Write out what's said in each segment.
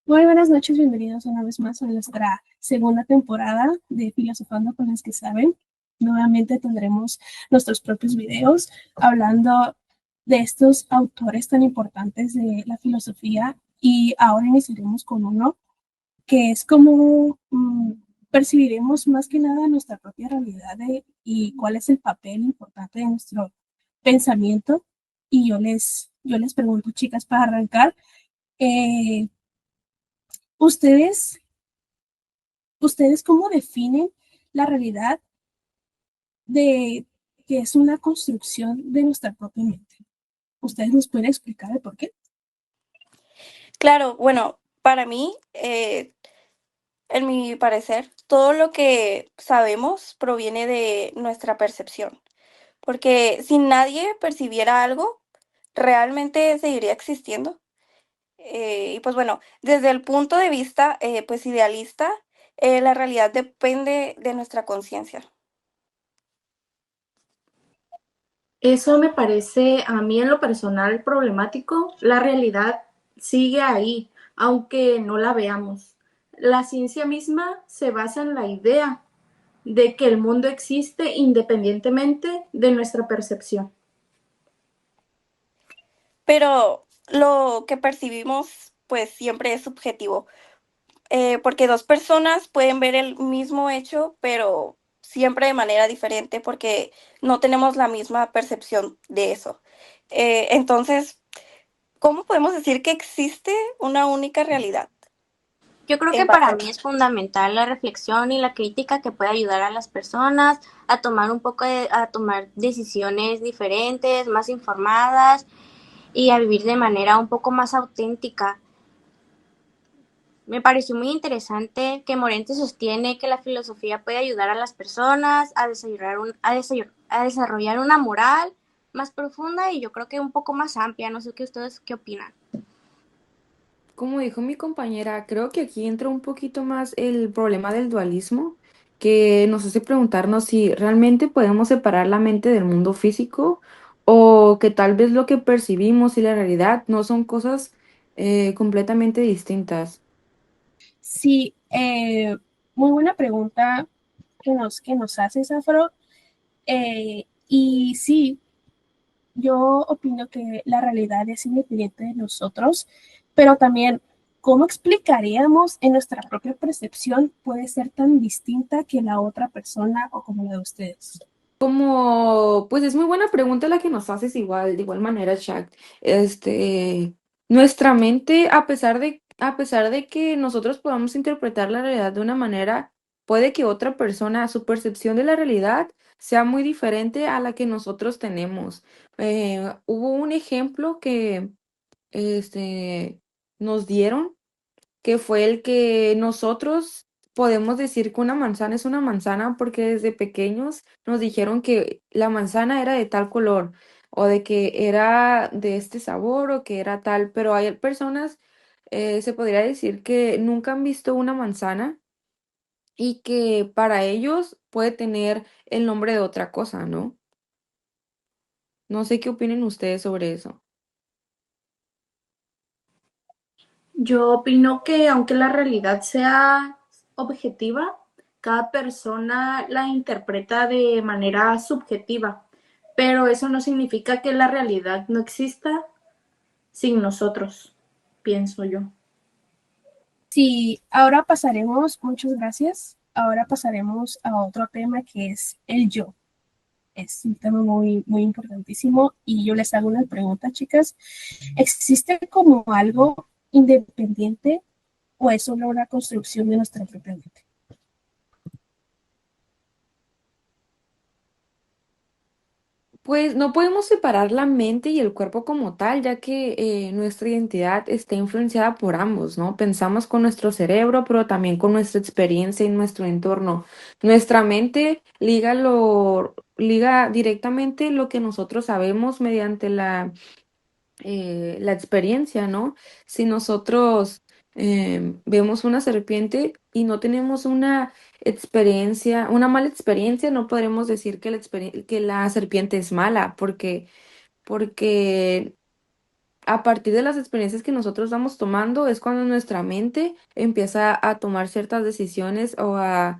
Muy buenas noches, bienvenidos una vez más a nuestra segunda temporada de Filosofando con las que saben. Nuevamente tendremos nuestros propios videos hablando de estos autores tan importantes de la filosofía y ahora iniciaremos con uno que es como percibiremos más que nada nuestra propia realidad y cuál es el papel importante de nuestro pensamiento. Y yo les pregunto, chicas, para arrancar, eh, ¿ustedes ¿Ustedes cómo definen la realidad de que es una construcción de nuestra propia mente? ¿Ustedes nos pueden explicar el por qué? Claro, bueno, para mí, en mi parecer, todo lo que sabemos proviene de nuestra percepción, porque si nadie percibiera algo, realmente seguiría existiendo. Y pues bueno, desde el punto de vista pues idealista, la realidad depende de nuestra conciencia. Eso me parece a mí en lo personal problemático. La realidad sigue ahí, aunque no la veamos. La ciencia misma se basa en la idea de que el mundo existe independientemente de nuestra percepción. Pero lo que percibimos pues siempre es subjetivo. Porque dos personas pueden ver el mismo hecho, pero siempre de manera diferente porque no tenemos la misma percepción de eso. Entonces, ¿cómo podemos decir que existe una única realidad Yo creo en que base para a mí esto? es fundamental la reflexión y la crítica que puede ayudar a las personas a tomar a tomar decisiones diferentes, más informadas y a vivir de manera un poco más auténtica. Me pareció muy interesante que Morente sostiene que la filosofía puede ayudar a las personas a desarrollar una moral más profunda y yo creo que un poco más amplia. No sé qué ustedes qué opinan. Como dijo mi compañera, creo que aquí entra un poquito más el problema del dualismo, que nos hace preguntarnos si realmente podemos separar la mente del mundo físico o que tal vez lo que percibimos y la realidad no son cosas completamente distintas. Sí, muy buena pregunta que nos haces, Afro. Y sí, yo opino que la realidad es independiente de nosotros, pero también, ¿cómo explicaríamos en nuestra propia percepción puede ser tan distinta que la otra persona o como la de ustedes? Como, pues es muy buena pregunta la que nos haces igual, de igual manera, Shaq. Nuestra mente, a pesar de que nosotros podamos interpretar la realidad de una manera, puede que otra persona, su percepción de la realidad sea muy diferente a la que nosotros tenemos. Hubo un ejemplo que, nos dieron que fue el que nosotros podemos decir que una manzana es una manzana porque desde pequeños nos dijeron que la manzana era de tal color o de que era de este sabor o que era tal, pero hay personas, se podría decir que nunca han visto una manzana y que para ellos puede tener el nombre de otra cosa, ¿no? No sé qué opinen ustedes sobre eso. Yo opino que aunque la realidad sea objetiva, cada persona la interpreta de manera subjetiva, pero eso no significa que la realidad no exista sin nosotros, pienso yo. Sí, ahora pasaremos, muchas gracias. Ahora pasaremos a otro tema que es el yo. Es un tema muy, muy importantísimo y yo les hago una pregunta, chicas. ¿Existe como algo independiente o es solo una construcción de nuestra propia mente? Pues no podemos separar la mente y el cuerpo como tal, ya que nuestra identidad está influenciada por ambos, ¿no? Pensamos con nuestro cerebro, pero también con nuestra experiencia y nuestro entorno. Nuestra mente liga directamente lo que nosotros sabemos mediante la experiencia, ¿no? Si nosotros vemos una serpiente y no tenemos una experiencia, una mala experiencia, no podremos decir que que la serpiente es mala, porque a partir de las experiencias que nosotros vamos tomando es cuando nuestra mente empieza a tomar ciertas decisiones o a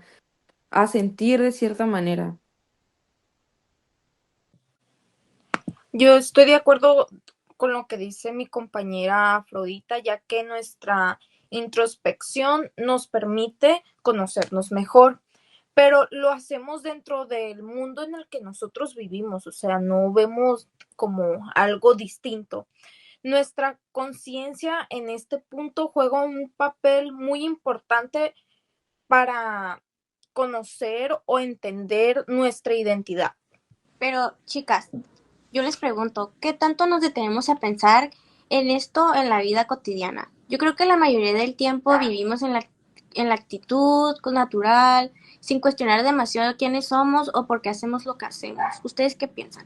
sentir de cierta manera. Yo estoy de acuerdo con lo que dice mi compañera Afrodita, ya que nuestra introspección nos permite conocernos mejor, pero lo hacemos dentro del mundo en el que nosotros vivimos, o sea, no vemos como algo distinto. Nuestra conciencia en este punto juega un papel muy importante para conocer o entender nuestra identidad. Pero, chicas, yo les pregunto, ¿qué tanto nos detenemos a pensar en esto en la vida cotidiana? Yo creo que la mayoría del tiempo vivimos en la actitud natural, sin cuestionar demasiado quiénes somos o por qué hacemos lo que hacemos. ¿Ustedes qué piensan?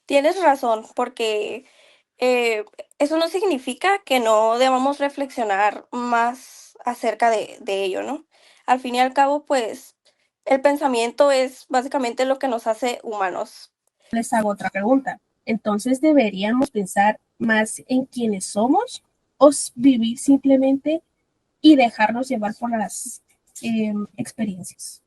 Tienes razón, porque eso no significa que no debamos reflexionar más acerca de ello, ¿no? Al fin y al cabo, pues el pensamiento es básicamente lo que nos hace humanos. Les hago otra pregunta. Entonces, ¿deberíamos pensar más en quiénes somos o vivir simplemente y dejarnos llevar por las experiencias?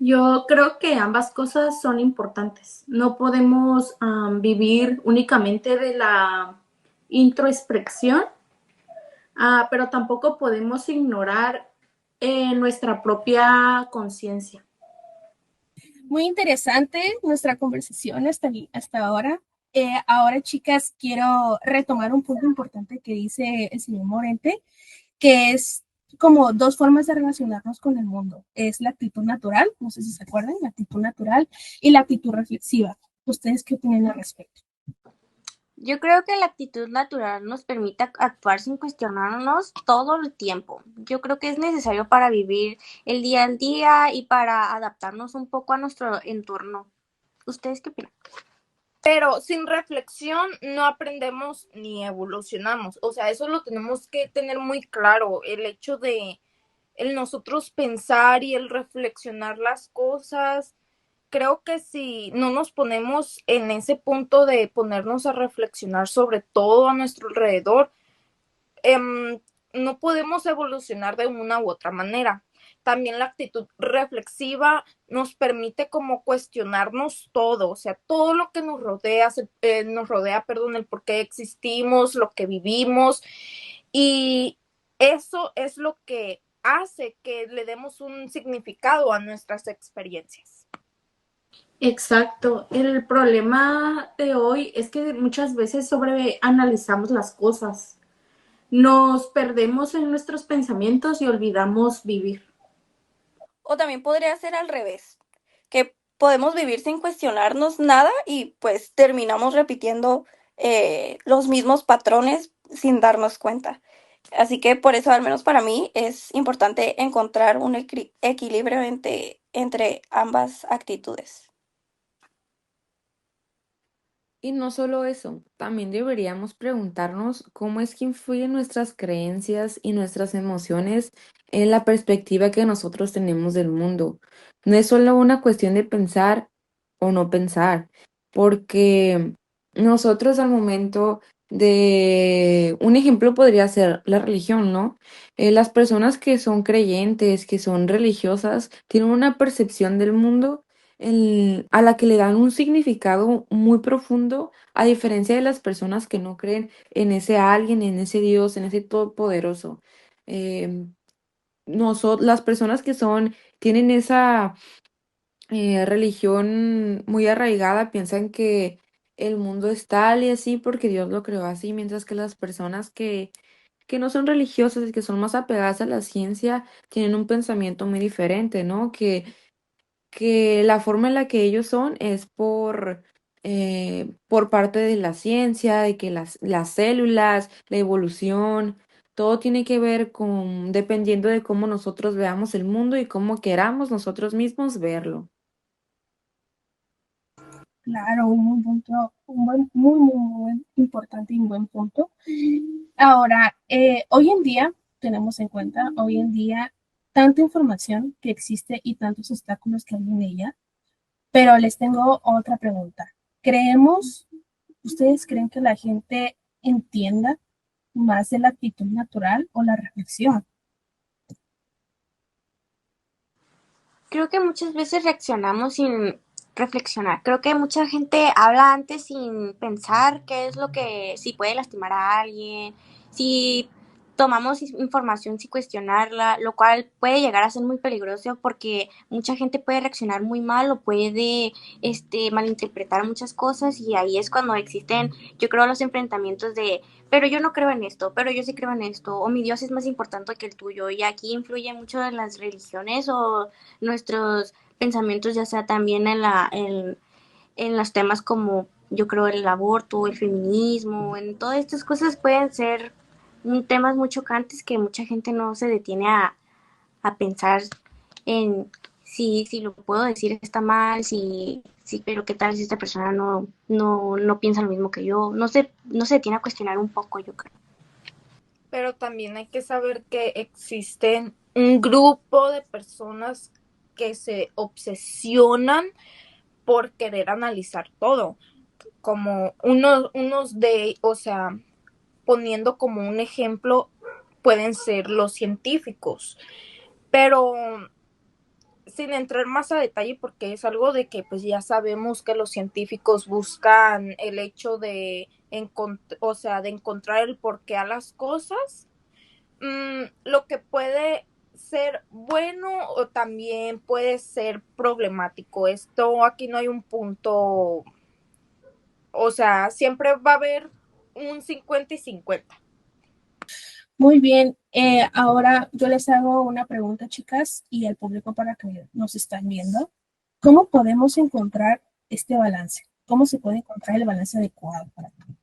Yo creo que ambas cosas son importantes. No podemos vivir únicamente de la introspección, pero tampoco podemos ignorar nuestra propia conciencia. Muy interesante nuestra conversación hasta ahora. Ahora, chicas, quiero retomar un punto importante que dice el señor Morente, que es como dos formas de relacionarnos con el mundo. Es la actitud natural, no sé si se acuerdan, la actitud natural y la actitud reflexiva. ¿Ustedes qué opinan al respecto? Yo creo que la actitud natural nos permite actuar sin cuestionarnos todo el tiempo. Yo creo que es necesario para vivir el día al día y para adaptarnos un poco a nuestro entorno. ¿Ustedes qué opinan? Pero sin reflexión no aprendemos ni evolucionamos. O sea, eso lo tenemos que tener muy claro. El hecho de el nosotros pensar y el reflexionar las cosas. Creo que si no nos ponemos en ese punto de ponernos a reflexionar sobre todo a nuestro alrededor, no podemos evolucionar de una u otra manera. También la actitud reflexiva nos permite como cuestionarnos todo, o sea, todo lo que nos rodea, el por qué existimos, lo que vivimos, y eso es lo que hace que le demos un significado a nuestras experiencias. Exacto. El problema de hoy es que muchas veces sobreanalizamos las cosas. Nos perdemos en nuestros pensamientos y olvidamos vivir. O también podría ser al revés, que podemos vivir sin cuestionarnos nada y pues terminamos repitiendo los mismos patrones sin darnos cuenta. Así que por eso, al menos para mí, es importante encontrar un equilibrio entre ambas actitudes. Y no solo eso, también deberíamos preguntarnos cómo es que influyen nuestras creencias y nuestras emociones en la perspectiva que nosotros tenemos del mundo. No es solo una cuestión de pensar o no pensar, porque nosotros al momento de, un ejemplo podría ser la religión, ¿no? Las personas que son creyentes, que son religiosas, tienen una percepción del mundo a la que le dan un significado muy profundo, a diferencia de las personas que no creen en ese alguien, en ese Dios, en ese todopoderoso. Las personas que tienen esa religión muy arraigada, piensan que el mundo es tal y así porque Dios lo creó así, mientras que las personas que no son religiosas y que son más apegadas a la ciencia tienen un pensamiento muy diferente, ¿no? Que la forma en la que ellos son es por parte de la ciencia, de que las células, la evolución, todo tiene que ver con, dependiendo de cómo nosotros veamos el mundo y cómo queramos nosotros mismos verlo. Claro, un punto, muy importante y un buen punto. Ahora, hoy en día, tenemos en cuenta, hoy en día, tanta información que existe y tantos obstáculos que hay en ella, Pero les tengo otra pregunta. ¿Ustedes creen que la gente entienda más de la actitud natural o la reflexión? Creo que muchas veces reaccionamos sin reflexionar. Creo que mucha gente habla antes sin pensar qué es lo que, si puede lastimar a alguien, si tomamos información sin cuestionarla, lo cual puede llegar a ser muy peligroso porque mucha gente puede reaccionar muy mal o puede malinterpretar muchas cosas y ahí es cuando existen, yo creo, los enfrentamientos de pero yo no creo en esto, pero yo sí creo en esto, o mi Dios es más importante que el tuyo, y aquí influye mucho en las religiones o nuestros pensamientos, ya sea también en los temas como yo creo el aborto, el feminismo, en todas estas cosas pueden ser temas muy chocantes que mucha gente no se detiene a pensar en si lo puedo decir está mal, pero qué tal si esta persona no piensa lo mismo que yo, no se detiene a cuestionar un poco, yo creo. Pero también hay que saber que existen un grupo de personas que se obsesionan por querer analizar todo, como o sea, poniendo como un ejemplo, pueden ser los científicos, pero sin entrar más a detalle porque es algo de que pues ya sabemos que los científicos buscan el hecho de de encontrar el porqué a las cosas, lo que puede ser bueno o también puede ser problemático. Esto aquí no hay un punto, o sea, siempre va a haber un 50 y 50. Muy bien, ahora yo les hago una pregunta, chicas, y al público para que nos están viendo. ¿Cómo podemos encontrar este balance? ¿Cómo se puede encontrar el balance adecuado para todos?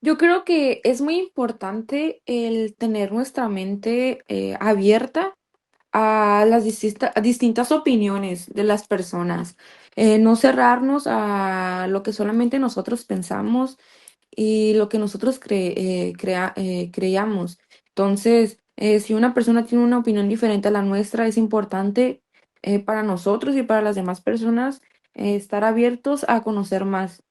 Yo creo que es muy importante el tener nuestra mente abierta a las distintas opiniones de las personas. No cerrarnos a lo que solamente nosotros pensamos y lo que nosotros creamos. Entonces, si una persona tiene una opinión diferente a la nuestra, es importante para nosotros y para las demás personas estar abiertos a conocer más.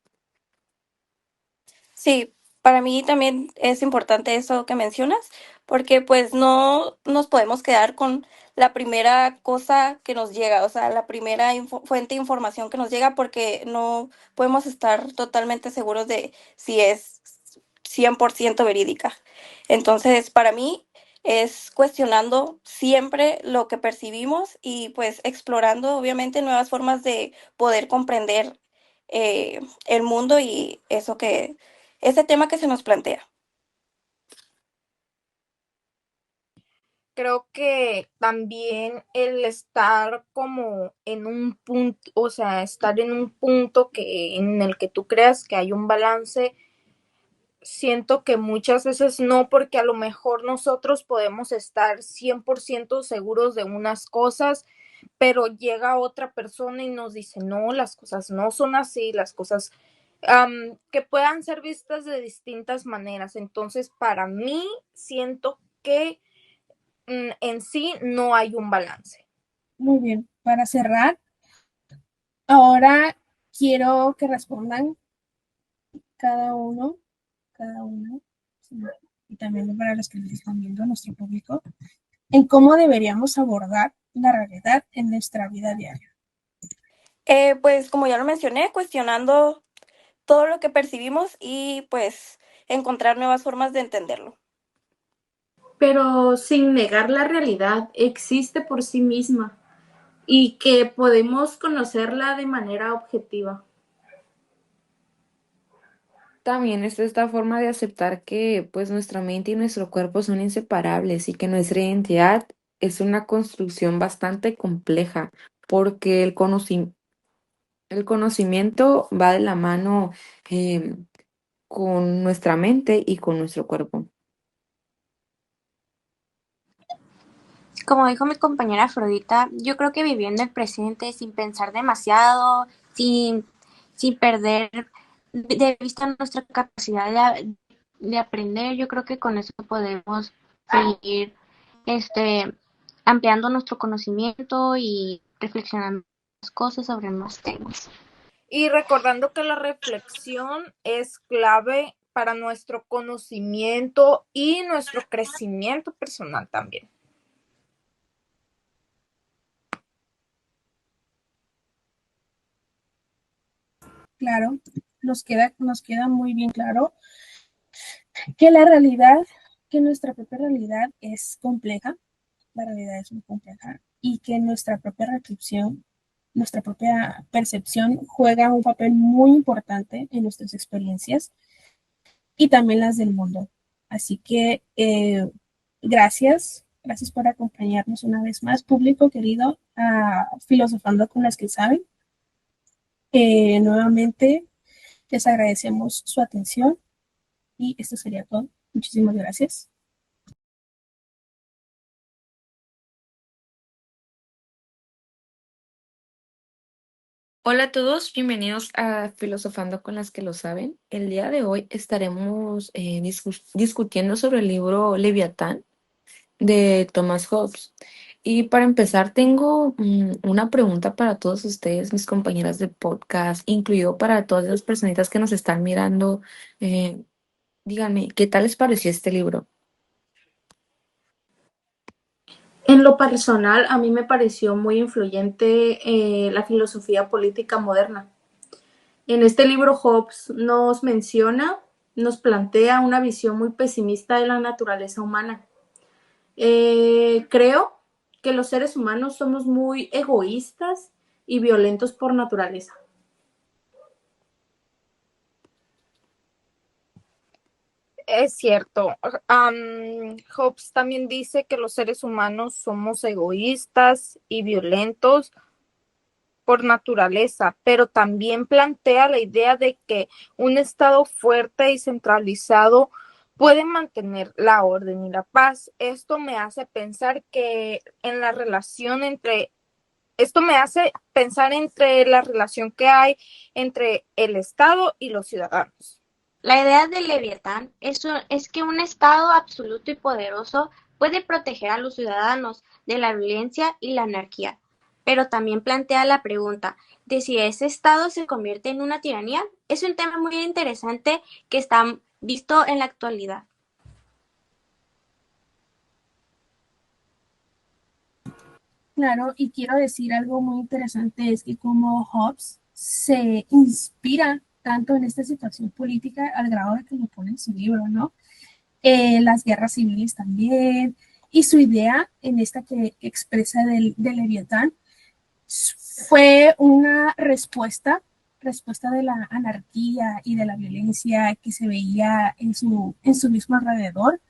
Sí, para mí también es importante eso que mencionas, porque pues no nos podemos quedar con la primera cosa que nos llega, o sea, la primera fuente de información que nos llega, porque no podemos estar totalmente seguros de si es 100% verídica. Entonces, para mí es cuestionando siempre lo que percibimos y pues explorando obviamente nuevas formas de poder comprender el mundo y ese tema que se nos plantea. Creo que también el estar como en un punto, o sea, estar en un punto en el que tú creas que hay un balance, siento que muchas veces no, porque a lo mejor nosotros podemos estar 100% seguros de unas cosas, pero llega otra persona y nos dice, no, las cosas no son así, las cosas que puedan ser vistas de distintas maneras. Entonces, para mí, siento que en sí no hay un balance. Muy bien, para cerrar, ahora quiero que respondan cada uno, cada una, sí, y también para los que nos están viendo, nuestro público, en cómo deberíamos abordar la realidad en nuestra vida diaria. Pues como ya lo mencioné, cuestionando todo lo que percibimos y pues encontrar nuevas formas de entenderlo. Pero sin negar la realidad, existe por sí misma y que podemos conocerla de manera objetiva. También está esta forma de aceptar que pues nuestra mente y nuestro cuerpo son inseparables y que nuestra identidad es una construcción bastante compleja porque el conocimiento va de la mano con nuestra mente y con nuestro cuerpo. Como dijo mi compañera Afrodita, yo creo que viviendo el presente sin pensar demasiado, sin perder de vista nuestra capacidad de aprender, yo creo que con eso podemos seguir este, ampliando nuestro conocimiento y reflexionando cosas, sobre más temas. Y recordando que la reflexión es clave para nuestro conocimiento y nuestro crecimiento personal también. Claro, nos queda muy bien claro que la realidad, que nuestra propia realidad es compleja, la realidad es muy compleja y que nuestra propia reflexión, nuestra propia percepción juega un papel muy importante en nuestras experiencias y también las del mundo. Así que gracias por acompañarnos una vez más, público querido, a Filosofando con las que saben. Nuevamente les agradecemos su atención y esto sería todo. Muchísimas gracias. Hola a todos, bienvenidos a Filosofando con las que lo saben. El día de hoy estaremos discutiendo sobre el libro Leviatán de Thomas Hobbes. Y para empezar, tengo una pregunta para todos ustedes, mis compañeras de podcast, incluido para todas las personitas que nos están mirando. Eh, Díganme, ¿qué tal les pareció este libro? En lo personal, a mí me pareció muy influyente la filosofía política moderna. En este libro, Hobbes nos plantea una visión muy pesimista de la naturaleza humana. Creo que los seres humanos somos muy egoístas y violentos por naturaleza. Es cierto. Hobbes también dice que los seres humanos somos egoístas y violentos por naturaleza, pero también plantea la idea de que un Estado fuerte y centralizado puede mantener la orden y la paz. Esto me hace pensar entre la relación que hay entre el Estado y los ciudadanos. La idea del Leviatán es que un Estado absoluto y poderoso puede proteger a los ciudadanos de la violencia y la anarquía, pero también plantea la pregunta de si ese Estado se convierte en una tiranía. Es un tema muy interesante que está visto en la actualidad. Claro, y quiero decir algo muy interesante, es que como Hobbes se inspira tanto en esta situación política al grado de que lo pone en su libro, ¿no? Las guerras civiles también, y su idea en esta que expresa del Leviatán fue una respuesta de la anarquía y de la violencia que se veía en su mismo alrededor.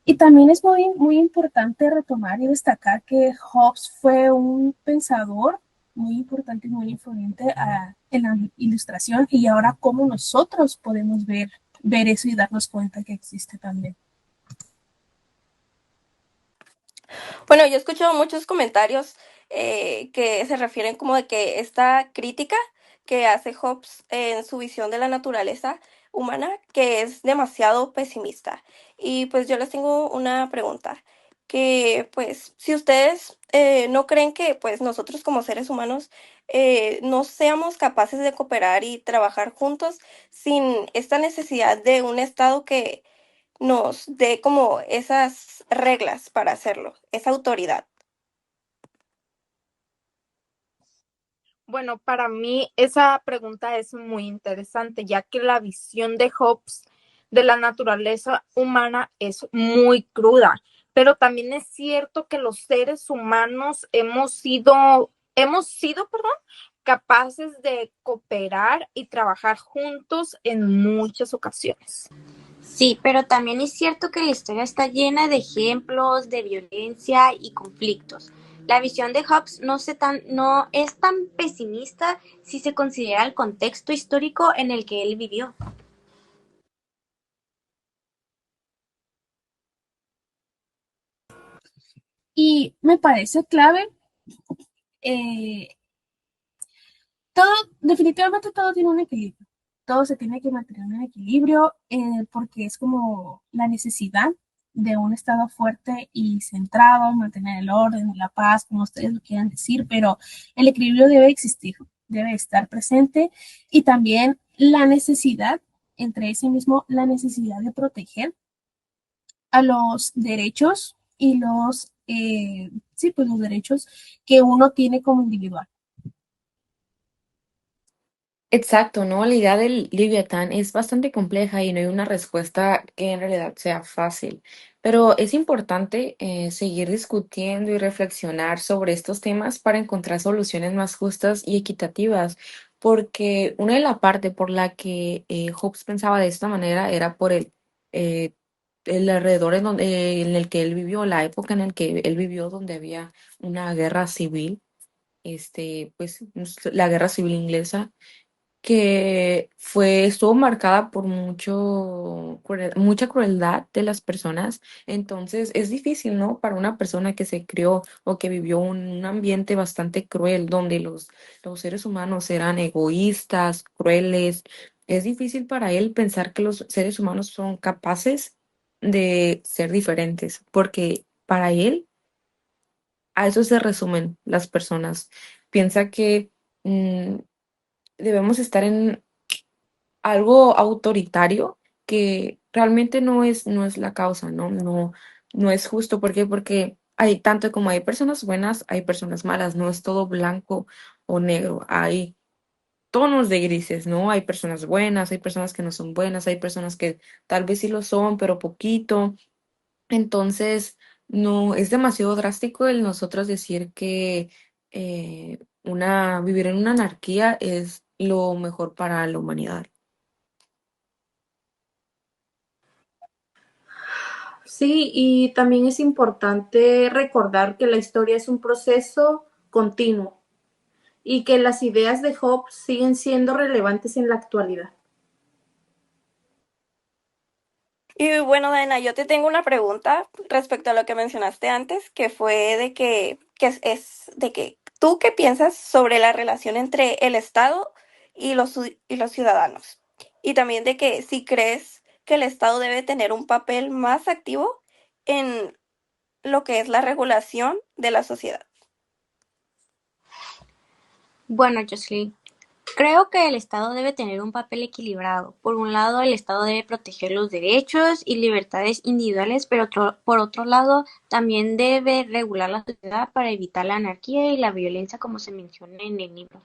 Y también es muy, muy importante retomar y destacar que Hobbes fue un pensador muy importante y muy influyente en la ilustración y ahora cómo nosotros podemos ver eso y darnos cuenta que existe también. Bueno, yo he escuchado muchos comentarios que se refieren como de que esta crítica que hace Hobbes en su visión de la naturaleza humana, que es demasiado pesimista. Y pues yo les tengo una pregunta, que pues si ustedes no creen que pues nosotros como seres humanos no seamos capaces de cooperar y trabajar juntos sin esta necesidad de un Estado que nos dé como esas reglas para hacerlo, esa autoridad. Bueno, para mí esa pregunta es muy interesante, ya que la visión de Hobbes de la naturaleza humana es muy cruda, pero también es cierto que los seres humanos hemos sido capaces de cooperar y trabajar juntos en muchas ocasiones. Sí, pero también es cierto que la historia está llena de ejemplos de violencia y conflictos. La visión de Hobbes no es tan pesimista si se considera el contexto histórico en el que él vivió. Y me parece clave, eh, todo, definitivamente todo tiene un equilibrio. Todo se tiene que mantener en equilibrio porque es como la necesidad de un Estado fuerte y centrado, mantener el orden y la paz, como ustedes lo quieran decir, pero el equilibrio debe existir, debe estar presente y también la necesidad, entre ese mismo, la necesidad de proteger a los derechos y sí, pues los derechos que uno tiene como individual. Exacto, ¿no? La idea del Leviatán es bastante compleja y no hay una respuesta que en realidad sea fácil, pero es importante seguir discutiendo y reflexionar sobre estos temas para encontrar soluciones más justas y equitativas, porque una de las partes por la que Hobbes pensaba de esta manera era por eh, el alrededor en el que él vivió, la época en la que él vivió, donde había una guerra civil, pues la guerra civil inglesa que estuvo marcada por mucha crueldad de las personas. Entonces es difícil, ¿no? Para una persona que se crió o que vivió un ambiente bastante cruel, donde los seres humanos eran egoístas, crueles. Es difícil para él pensar que los seres humanos son capaces de ser diferentes, porque para él a eso se resumen las personas. Piensa que mm, debemos estar en algo autoritario que realmente no es la causa, ¿no? No es justo. ¿Por qué? Porque hay tanto como hay personas buenas, hay personas malas, no es todo blanco o negro, hay tonos de grises, ¿no? Hay personas buenas, hay personas que no son buenas, hay personas que tal vez sí lo son, pero poquito. Entonces, no, es demasiado drástico el nosotros decir que vivir en una anarquía es lo mejor para la humanidad. Sí, y también es importante recordar que la historia es un proceso continuo y que las ideas de Hobbes siguen siendo relevantes en la actualidad. Y bueno, Dana, yo te tengo una pregunta respecto a lo que mencionaste antes, que fue de que tú qué piensas sobre la relación entre el Estado y y los ciudadanos. Y también de que si crees que el Estado debe tener un papel más activo en lo que es la regulación de la sociedad. Bueno, Jocelyn, creo que el Estado debe tener un papel equilibrado. Por un lado, el Estado debe proteger los derechos y libertades individuales, pero por otro lado, también debe regular la sociedad para evitar la anarquía y la violencia, como se menciona en el libro.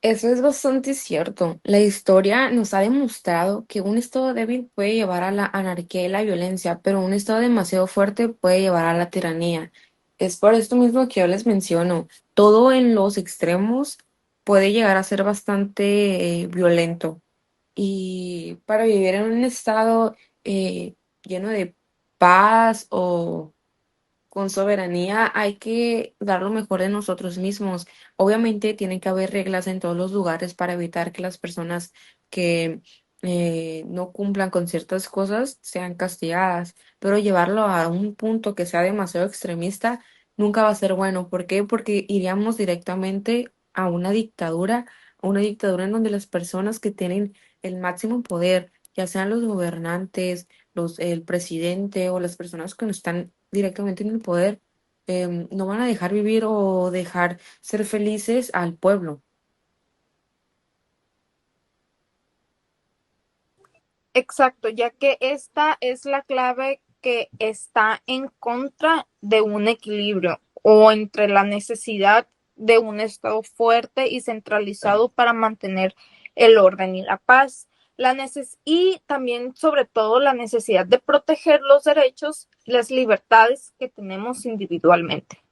Eso es bastante cierto. La historia nos ha demostrado que un estado débil puede llevar a la anarquía y la violencia, pero un estado demasiado fuerte puede llevar a la tiranía. Es por esto mismo que yo les menciono, todo en los extremos puede llegar a ser bastante violento. Y para vivir en un estado lleno de paz o con soberanía hay que dar lo mejor de nosotros mismos. Obviamente tienen que haber reglas en todos los lugares para evitar que las personas que no cumplan con ciertas cosas sean castigadas, pero llevarlo a un punto que sea demasiado extremista nunca va a ser bueno. ¿Por qué? Porque iríamos directamente a una dictadura en donde las personas que tienen el máximo poder, ya sean los gobernantes, el presidente o las personas que no están directamente en el poder, no van a dejar vivir o dejar ser felices al pueblo. Exacto, ya que esta es la clave que está en contra de un equilibrio o entre la necesidad de un Estado fuerte y centralizado para mantener el orden y la paz. Y también, sobre todo, la necesidad de proteger los derechos y las libertades que tenemos individualmente.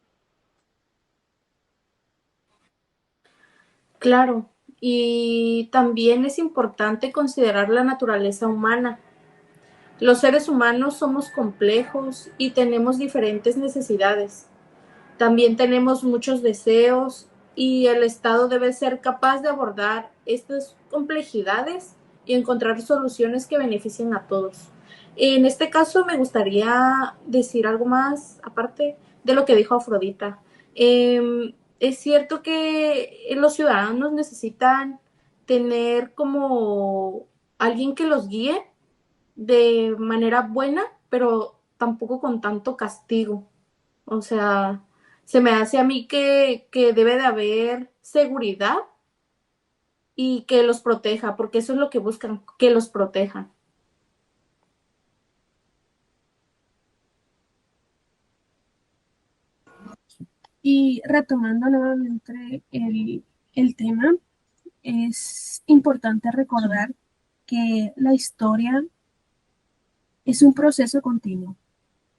Claro, y también es importante considerar la naturaleza humana. Los seres humanos somos complejos y tenemos diferentes necesidades. También tenemos muchos deseos y el Estado debe ser capaz de abordar estas complejidades y encontrar soluciones que beneficien a todos. En este caso me gustaría decir algo más aparte de lo que dijo Afrodita. Es cierto que los ciudadanos necesitan tener como alguien que los guíe de manera buena, pero tampoco con tanto castigo. O sea, se me hace a mí que debe de haber seguridad y que los proteja, porque eso es lo que buscan, que los protejan. Y retomando nuevamente el tema, es importante recordar que la historia es un proceso continuo,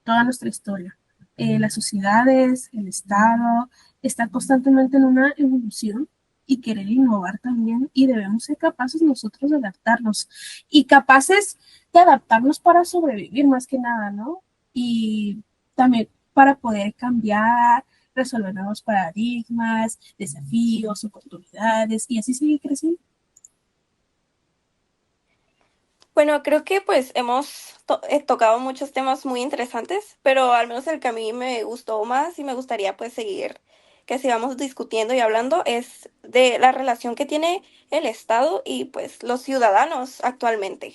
toda nuestra historia. Las sociedades, el Estado, están constantemente en una evolución y querer innovar también y debemos ser capaces nosotros de adaptarnos y capaces de adaptarnos para sobrevivir más que nada, ¿no? Y también para poder cambiar, resolver nuevos paradigmas, desafíos, oportunidades y así seguir creciendo. Bueno, creo que pues hemos tocado muchos temas muy interesantes, pero al menos el que a mí me gustó más y me gustaría pues seguir, que sigamos discutiendo y hablando es de la relación que tiene el Estado y pues los ciudadanos actualmente.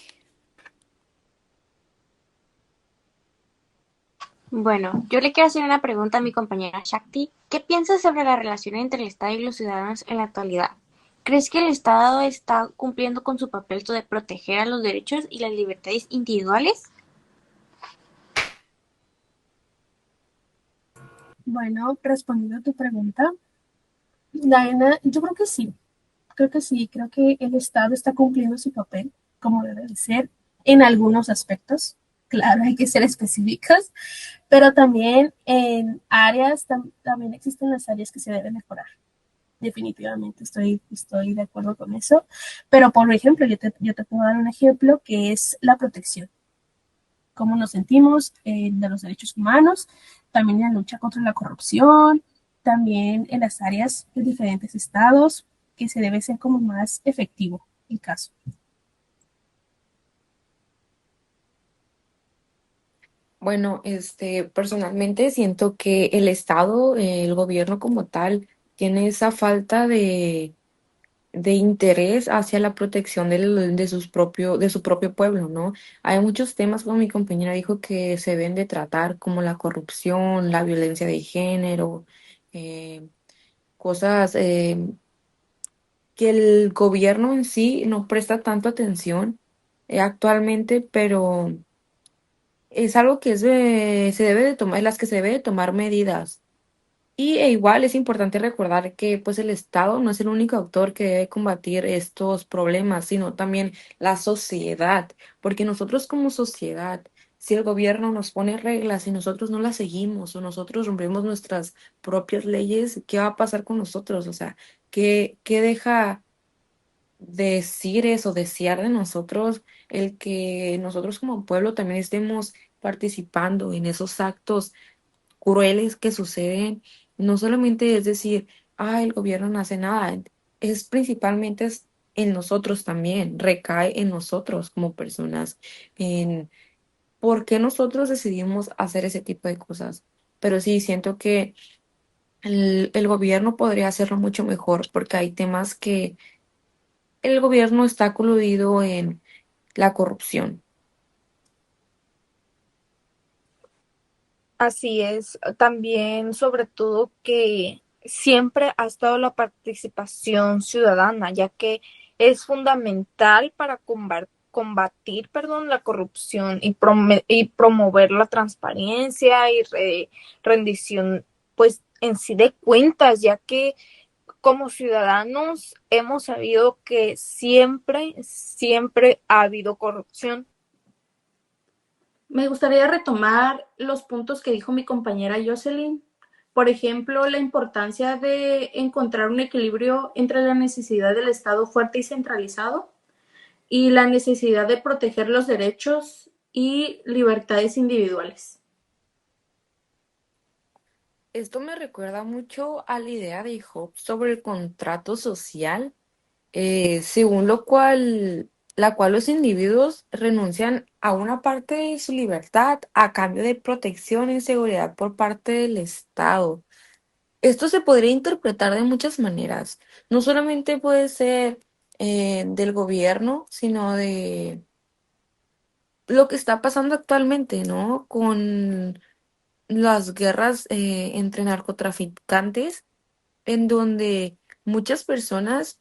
Bueno, yo le quiero hacer una pregunta a mi compañera Shakti. ¿Qué piensas sobre la relación entre el Estado y los ciudadanos en la actualidad? ¿Crees que el Estado está cumpliendo con su papel de proteger a los derechos y las libertades individuales? Bueno, respondiendo a tu pregunta, Diana, yo creo que el Estado está cumpliendo su papel como debe de ser en algunos aspectos. Claro, hay que ser específicos, pero también en áreas, también existen las áreas que se deben mejorar. Definitivamente estoy de acuerdo con eso. Pero, por ejemplo, yo te puedo dar un ejemplo que es la protección. Cómo nos sentimos de los derechos humanos, también en la lucha contra la corrupción, también en las áreas de diferentes estados, que se debe ser como más efectivo el caso. Bueno, personalmente siento que el Estado, el gobierno como tal, tiene esa falta de interés hacia la protección de su propio pueblo, ¿no? Hay muchos temas, como mi compañera dijo, que se deben de tratar, como la corrupción, la violencia de género, eh, cosas que el gobierno en sí no presta tanto atención actualmente, pero es algo que se debe de tomar, en las que se debe de tomar medidas. Igual es importante recordar que pues el Estado no es el único actor que debe combatir estos problemas, sino también la sociedad, porque nosotros como sociedad, si el gobierno nos pone reglas y nosotros no las seguimos o nosotros rompemos nuestras propias leyes, ¿qué va a pasar con nosotros? O sea, ¿qué deja decir eso, desear de nosotros el que nosotros como pueblo también estemos participando en esos actos crueles que suceden? No solamente es decir, el gobierno no hace nada, es principalmente en nosotros también, recae en nosotros como personas, en por qué nosotros decidimos hacer ese tipo de cosas. Pero sí, siento que el gobierno podría hacerlo mucho mejor porque hay temas que el gobierno está coludido en la corrupción. Así es, también sobre todo que siempre ha estado la participación ciudadana, ya que es fundamental para combatir, perdón, la corrupción y promover la transparencia y rendición, pues en sí de cuentas, ya que como ciudadanos hemos sabido que siempre ha habido corrupción. Me gustaría retomar los puntos que dijo mi compañera Jocelyn. Por ejemplo, la importancia de encontrar un equilibrio entre la necesidad del Estado fuerte y centralizado y la necesidad de proteger los derechos y libertades individuales. Esto me recuerda mucho a la idea de Hobbes sobre el contrato social, según la cual los individuos renuncian a una parte de su libertad a cambio de protección y seguridad por parte del Estado. Esto se podría interpretar de muchas maneras. No solamente puede ser del gobierno, sino de lo que está pasando actualmente, ¿no? Con las guerras entre narcotraficantes, en donde muchas personas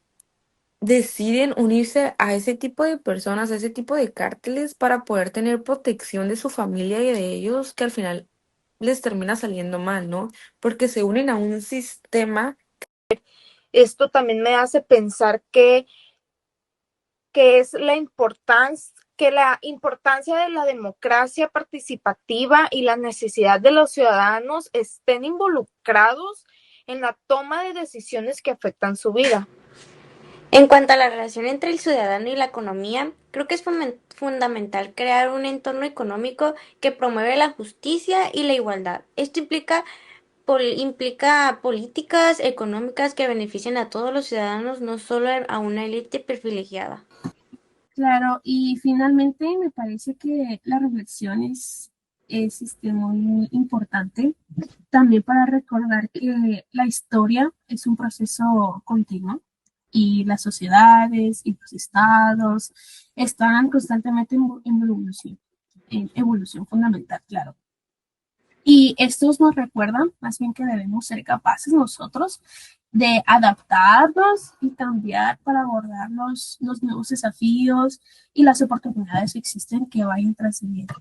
deciden unirse a ese tipo de personas, a ese tipo de cárteles para poder tener protección de su familia y de ellos, que al final les termina saliendo mal, ¿no? Porque se unen a un sistema. Esto también me hace pensar que es la importancia de la democracia participativa y la necesidad de los ciudadanos estén involucrados en la toma de decisiones que afectan su vida. En cuanto a la relación entre el ciudadano y la economía, creo que es fundamental crear un entorno económico que promueve la justicia y la igualdad. Esto implica políticas económicas que beneficien a todos los ciudadanos, no solo a una élite privilegiada. Claro, y finalmente me parece que la reflexión es muy importante también para recordar que la historia es un proceso continuo y las sociedades y los estados están constantemente en evolución fundamental, claro. Y estos nos recuerdan más bien que debemos ser capaces nosotros de adaptarnos y cambiar para abordar los nuevos desafíos y las oportunidades que existen que vayan trascendiendo.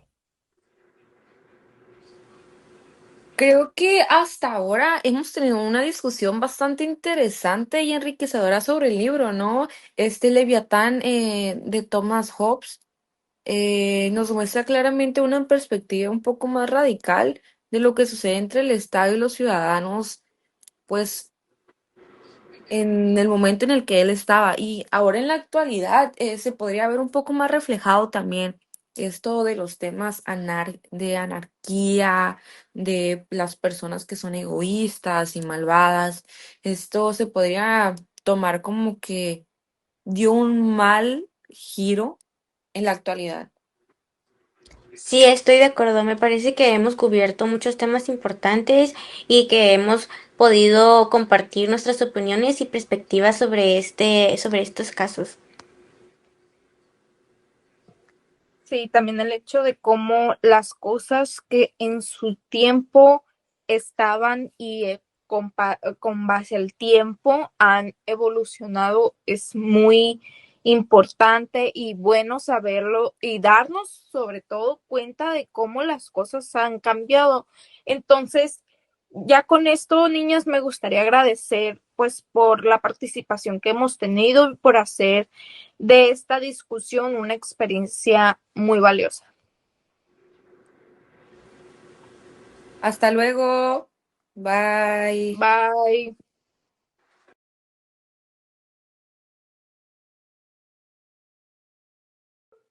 Creo que hasta ahora hemos tenido una discusión bastante interesante y enriquecedora sobre el libro, ¿no? Este Leviatán de Thomas Hobbes nos muestra claramente una perspectiva un poco más radical de lo que sucede entre el Estado y los ciudadanos, pues en el momento en el que él estaba. Y ahora en la actualidad se podría ver un poco más reflejado también esto de los temas de anarquía, de las personas que son egoístas y malvadas. Esto se podría tomar como que dio un mal giro en la actualidad. Sí, estoy de acuerdo. Me parece que hemos cubierto muchos temas importantes y que hemos podido compartir nuestras opiniones y perspectivas sobre estos casos. Sí, también el hecho de cómo las cosas que en su tiempo estaban y con base al tiempo han evolucionado es muy importante y bueno saberlo y darnos sobre todo cuenta de cómo las cosas han cambiado. Entonces, ya con esto, niñas, me gustaría agradecer pues por la participación que hemos tenido y por hacer de esta discusión una experiencia muy valiosa. Hasta luego. Bye. Bye.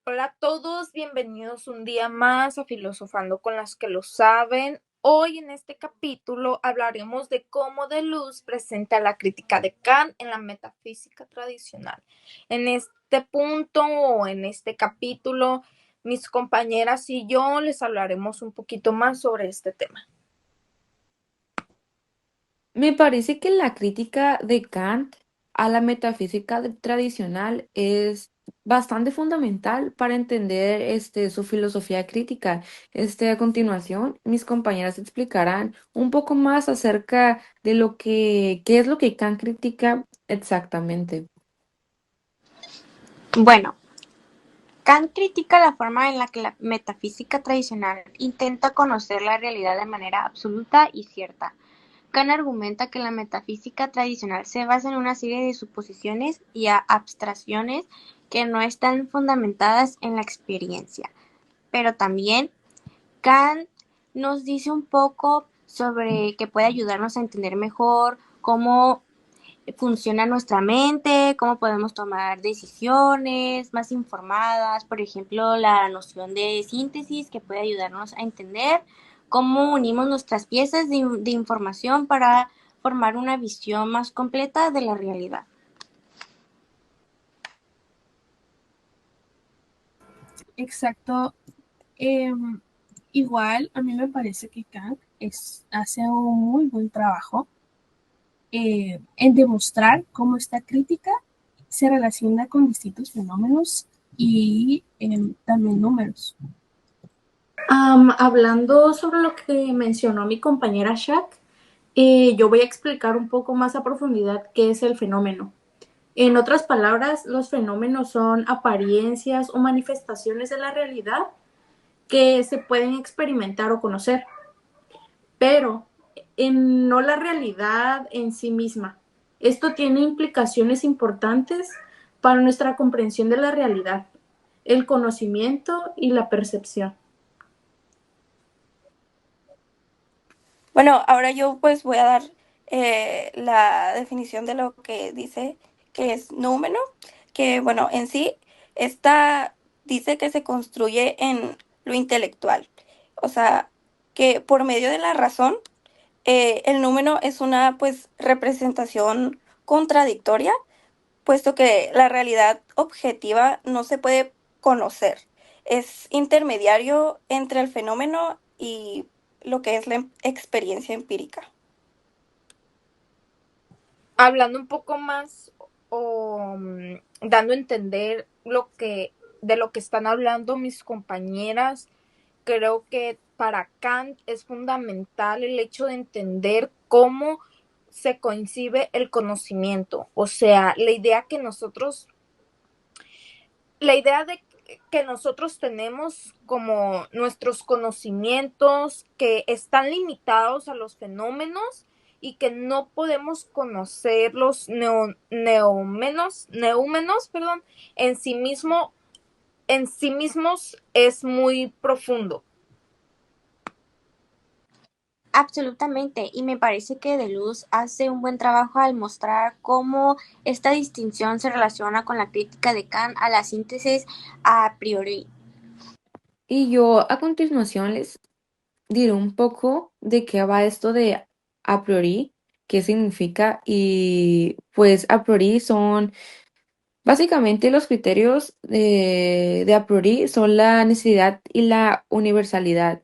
Hola a todos, bienvenidos un día más a Filosofando con las que lo saben. Hoy en este capítulo hablaremos de cómo Deleuze presenta la crítica de Kant en la metafísica tradicional. En este punto o en este capítulo, mis compañeras y yo les hablaremos un poquito más sobre este tema. Me parece que la crítica de Kant a la metafísica tradicional es bastante fundamental para entender su filosofía crítica. A continuación, mis compañeras explicarán un poco más acerca de qué es lo que Kant critica exactamente. Bueno, Kant critica la forma en la que la metafísica tradicional intenta conocer la realidad de manera absoluta y cierta. Kant argumenta que la metafísica tradicional se basa en una serie de suposiciones y abstracciones que no están fundamentadas en la experiencia. Pero también Kant nos dice un poco sobre que puede ayudarnos a entender mejor cómo funciona nuestra mente, cómo podemos tomar decisiones más informadas, por ejemplo, la noción de síntesis que puede ayudarnos a entender cómo unimos nuestras piezas de información para formar una visión más completa de la realidad. Exacto. Igual, a mí me parece que Kant hace un muy buen trabajo en demostrar cómo esta crítica se relaciona con distintos fenómenos y también números. Hablando sobre lo que mencionó mi compañera Shak, yo voy a explicar un poco más a profundidad qué es el fenómeno. En otras palabras, los fenómenos son apariencias o manifestaciones de la realidad que se pueden experimentar o conocer, pero no la realidad en sí misma. Esto tiene implicaciones importantes para nuestra comprensión de la realidad, el conocimiento y la percepción. Bueno, ahora yo pues voy a dar la definición de lo que dice que es númeno, que bueno, en sí, esta dice que se construye en lo intelectual, o sea, que por medio de la razón, el número es una pues representación contradictoria, puesto que la realidad objetiva no se puede conocer. Es intermediario entre el fenómeno y lo que es la experiencia empírica. Hablando un poco más o dando a entender de lo que están hablando mis compañeras, creo que para Kant es fundamental el hecho de entender cómo se concibe el conocimiento, o sea, la idea de que nosotros tenemos como nuestros conocimientos que están limitados a los fenómenos y que no podemos conocer los neúmenos, perdón, en sí mismos es muy profundo. Absolutamente, y me parece que Deleuze hace un buen trabajo al mostrar cómo esta distinción se relaciona con la crítica de Kant a la síntesis a priori. Y yo a continuación les diré un poco de qué va esto de a priori, qué significa y pues a priori son básicamente los criterios de a priori son la necesidad y la universalidad.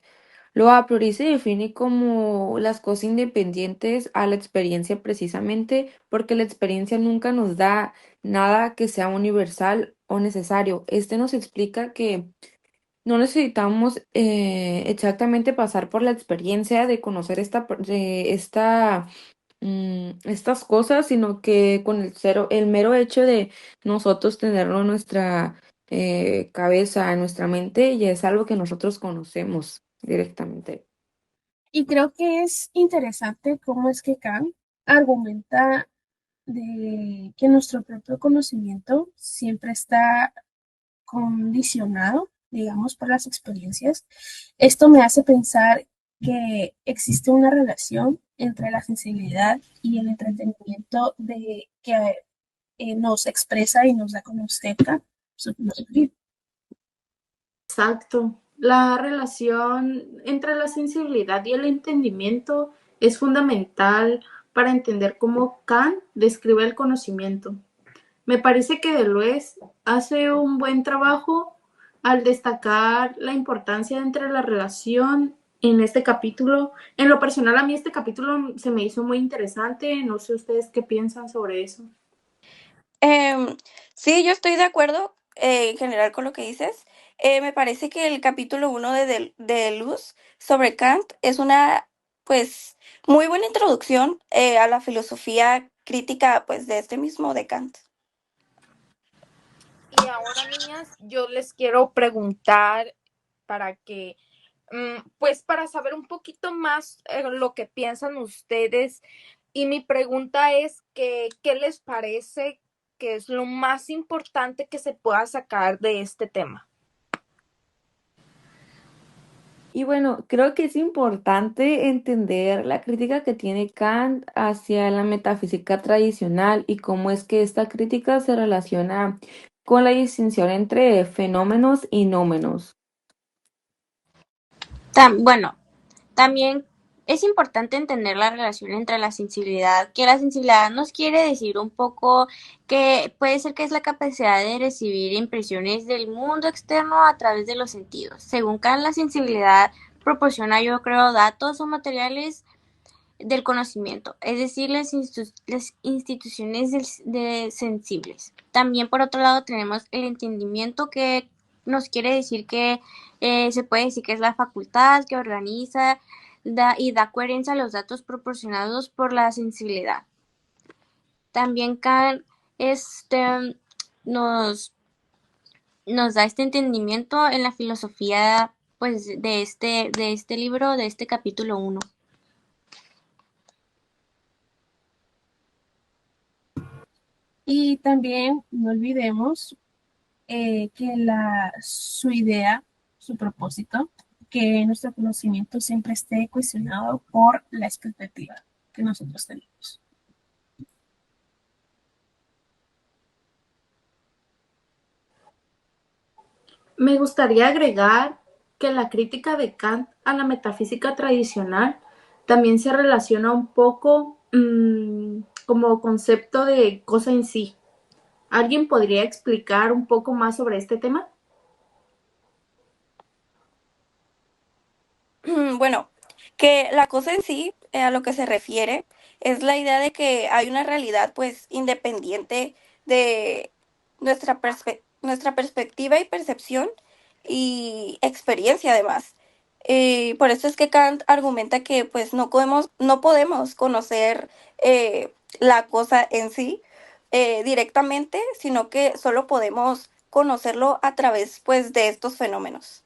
Lo a priori se define como las cosas independientes a la experiencia precisamente porque la experiencia nunca nos da nada que sea universal o necesario. Este nos explica que no necesitamos exactamente pasar por la experiencia de conocer estas cosas, sino que con el mero hecho de nosotros tenerlo en nuestra cabeza, en nuestra mente, ya es algo que nosotros conocemos directamente. Y creo que es interesante cómo es que Kant argumenta de que nuestro propio conocimiento siempre está condicionado, digamos, por las experiencias. Esto me hace pensar que existe una relación entre la sensibilidad y el entretenimiento de que nos expresa y nos da a conocer su filosofía. Exacto. La relación entre la sensibilidad y el entendimiento es fundamental para entender cómo Kant describe el conocimiento. Me parece que Deleuze hace un buen trabajo al destacar la importancia entre la relación en este capítulo. En lo personal, a mí este capítulo se me hizo muy interesante. No sé ustedes qué piensan sobre eso. Sí, yo estoy de acuerdo en general con lo que dices. Me parece que el capítulo 1 de Luz sobre Kant es una, pues, muy buena introducción a la filosofía crítica, pues, de este mismo de Kant. Y ahora, niñas, yo les quiero preguntar para que, pues para saber un poquito más lo que piensan ustedes. Y mi pregunta es que, ¿qué les parece que es lo más importante que se pueda sacar de este tema? Y bueno, creo que es importante entender la crítica que tiene Kant hacia la metafísica tradicional y cómo es que esta crítica se relaciona con la distinción entre fenómenos y nómenos. Bueno, también es importante entender la relación entre la sensibilidad, que la sensibilidad nos quiere decir un poco que puede ser que es la capacidad de recibir impresiones del mundo externo a través de los sentidos. Según Kant, la sensibilidad proporciona, yo creo, datos o materiales del conocimiento, es decir, las instituciones sensibles. También, por otro lado, tenemos el entendimiento, que nos quiere decir que se puede decir que es la facultad que organiza y da coherencia a los datos proporcionados por la sensibilidad. También Kant nos da este entendimiento en la filosofía, pues, de este libro, de este capítulo 1. Y también no olvidemos que su idea, su propósito, que nuestro conocimiento siempre esté cuestionado por la expectativa que nosotros tenemos. Me gustaría agregar que la crítica de Kant a la metafísica tradicional también se relaciona un poco como concepto de cosa en sí. ¿Alguien podría explicar un poco más sobre este tema? Bueno, que la cosa en sí, a lo que se refiere, es la idea de que hay una realidad pues independiente de nuestra perspectiva y percepción y experiencia además. Por eso es que Kant argumenta que pues no podemos conocer la cosa en sí directamente, sino que solo podemos conocerlo a través pues de estos fenómenos.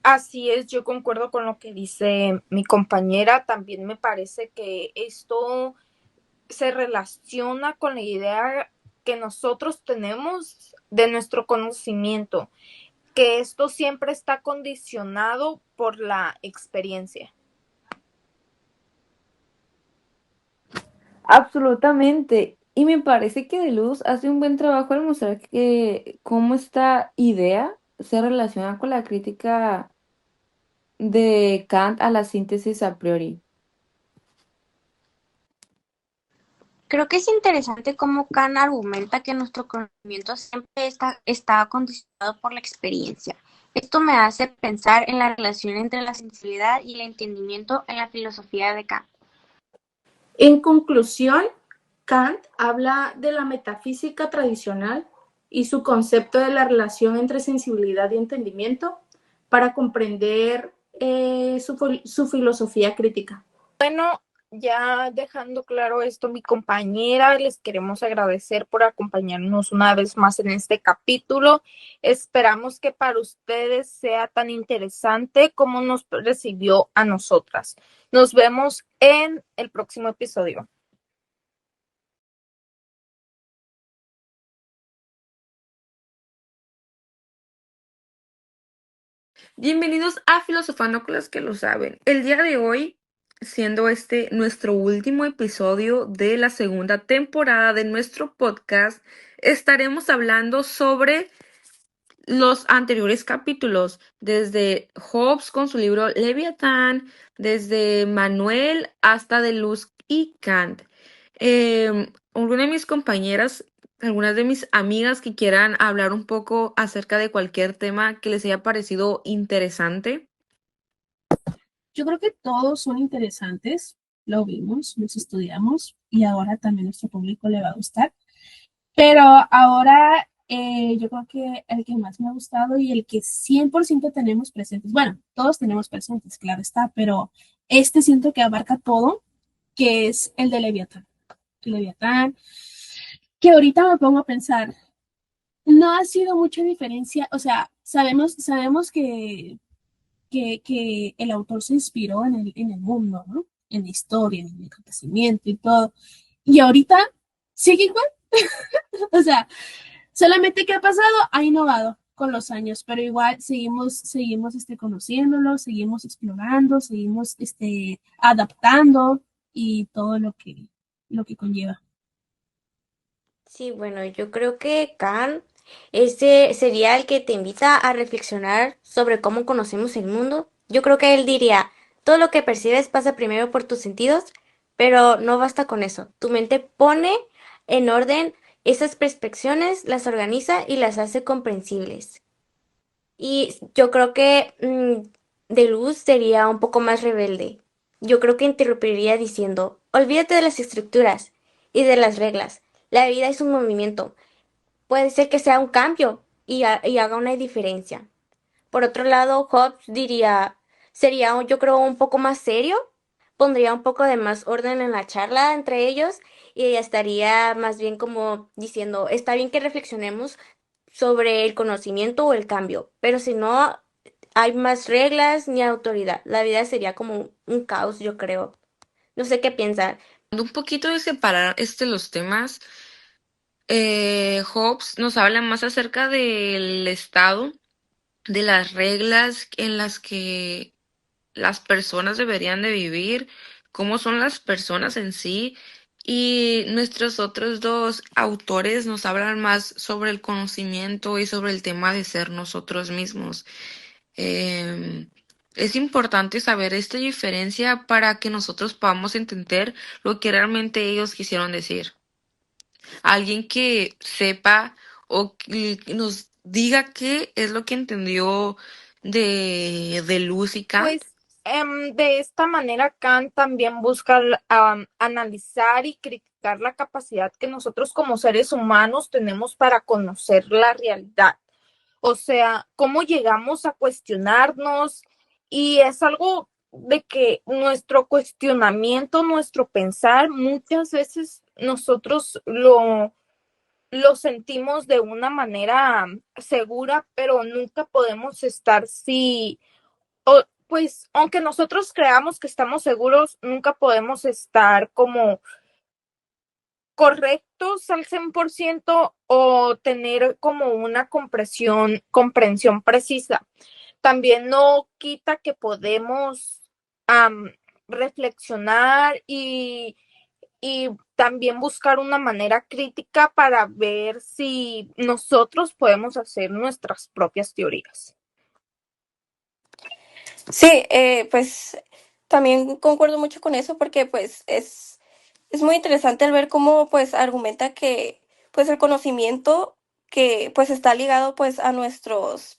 Así es, yo concuerdo con lo que dice mi compañera. También me parece que esto se relaciona con la idea que nosotros tenemos de nuestro conocimiento, que esto siempre está condicionado por la experiencia. Absolutamente. Y me parece que Deleuze hace un buen trabajo al mostrar que cómo esta idea se relaciona con la crítica de Kant a la síntesis a priori. Creo que es interesante cómo Kant argumenta que nuestro conocimiento siempre está condicionado por la experiencia. Esto me hace pensar en la relación entre la sensibilidad y el entendimiento en la filosofía de Kant. En conclusión, Kant habla de la metafísica tradicional y su concepto de la relación entre sensibilidad y entendimiento para comprender su filosofía crítica. Bueno, ya dejando claro esto, mi compañera, les queremos agradecer por acompañarnos una vez más en este capítulo. Esperamos que para ustedes sea tan interesante como nos recibió a nosotras. Nos vemos en el próximo episodio. Bienvenidos a Filosofando con los que lo saben. El día de hoy, siendo este nuestro último episodio de la segunda temporada de nuestro podcast, estaremos hablando sobre los anteriores capítulos, desde Hobbes con su libro Leviatán, desde Manuel hasta Deleuze y Kant. Alguna de mis compañeras, algunas de mis amigas que quieran hablar un poco acerca de cualquier tema que les haya parecido interesante. Yo creo que todos son interesantes, lo vimos, los estudiamos y ahora también a nuestro público le va a gustar. Pero ahora yo creo que el que más me ha gustado y el que 100% tenemos presentes, bueno, todos tenemos presentes, claro está, pero este siento que abarca todo, que es el de Leviatán. Leviatán, que ahorita me pongo a pensar, no ha sido mucha diferencia, o sea, sabemos que el autor se inspiró en el mundo, ¿no? En la historia, en el acontecimiento y todo. Y ahorita sigue igual. O sea, solamente que ha pasado, ha innovado con los años, pero igual seguimos conociéndolo, seguimos explorando, seguimos adaptando y todo lo que conlleva. Sí, bueno, yo creo que Kant ese sería el que te invita a reflexionar sobre cómo conocemos el mundo. Yo creo que él diría, todo lo que percibes pasa primero por tus sentidos, pero no basta con eso. Tu mente pone en orden esas percepciones, las organiza y las hace comprensibles. Y yo creo que de luz sería un poco más rebelde. Yo creo que interrumpiría diciendo, olvídate de las estructuras y de las reglas. La vida es un movimiento. Puede ser que sea un cambio y haga una diferencia. Por otro lado, Hobbes diría, sería yo creo un poco más serio, pondría un poco de más orden en la charla entre ellos y estaría más bien como diciendo, está bien que reflexionemos sobre el conocimiento o el cambio, pero si no hay más reglas ni autoridad, la vida sería como un caos, yo creo. No sé qué piensan. Un poquito de separar los temas, Hobbes nos habla más acerca del Estado, de las reglas en las que las personas deberían de vivir, cómo son las personas en sí, y nuestros otros dos autores nos hablan más sobre el conocimiento y sobre el tema de ser nosotros mismos. Em, es importante saber esta diferencia para que nosotros podamos entender lo que realmente ellos quisieron decir. Alguien que sepa o que nos diga qué es lo que entendió de Luz y Kant. Pues de esta manera Kant también busca analizar y criticar la capacidad que nosotros como seres humanos tenemos para conocer la realidad. O sea, cómo llegamos a cuestionarnos y es algo de que nuestro cuestionamiento, nuestro pensar, muchas veces nosotros lo sentimos de una manera segura, pero nunca podemos estar pues aunque nosotros creamos que estamos seguros, nunca podemos estar como correctos al 100% o tener como una comprensión precisa. También no quita que podemos reflexionar y también buscar una manera crítica para ver si nosotros podemos hacer nuestras propias teorías. Sí, pues también concuerdo mucho con eso porque pues es muy interesante el ver cómo pues argumenta que pues el conocimiento que pues está ligado pues a nuestros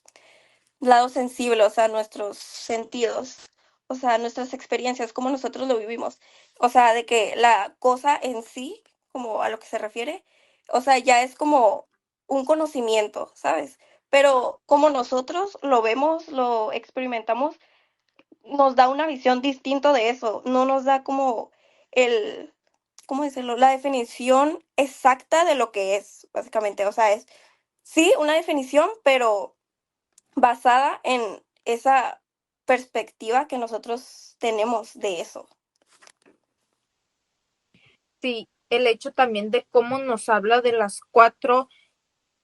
lados sensibles, a nuestros sentidos, o sea, nuestras experiencias, cómo nosotros lo vivimos. O sea, de que la cosa en sí, como a lo que se refiere, o sea, ya es como un conocimiento, ¿sabes? Pero como nosotros lo vemos, lo experimentamos, nos da una visión distinta de eso, no nos da como el, ¿cómo decirlo? La definición exacta de lo que es, básicamente. O sea, es sí una definición, pero basada en esa perspectiva que nosotros tenemos de eso. Sí, el hecho también de cómo nos habla de las 4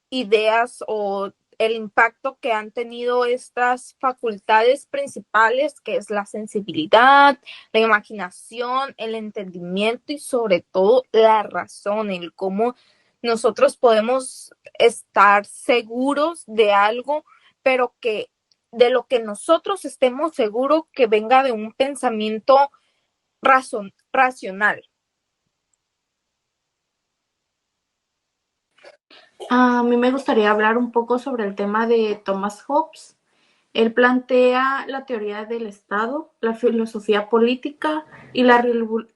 ideas o el impacto que han tenido estas facultades principales, que es la sensibilidad, la imaginación, el entendimiento y sobre todo la razón, el cómo nosotros podemos estar seguros de algo, pero que de lo que nosotros estemos seguros que venga de un pensamiento racional. A mí me gustaría hablar un poco sobre el tema de Thomas Hobbes. Él plantea la teoría del Estado, la filosofía política y la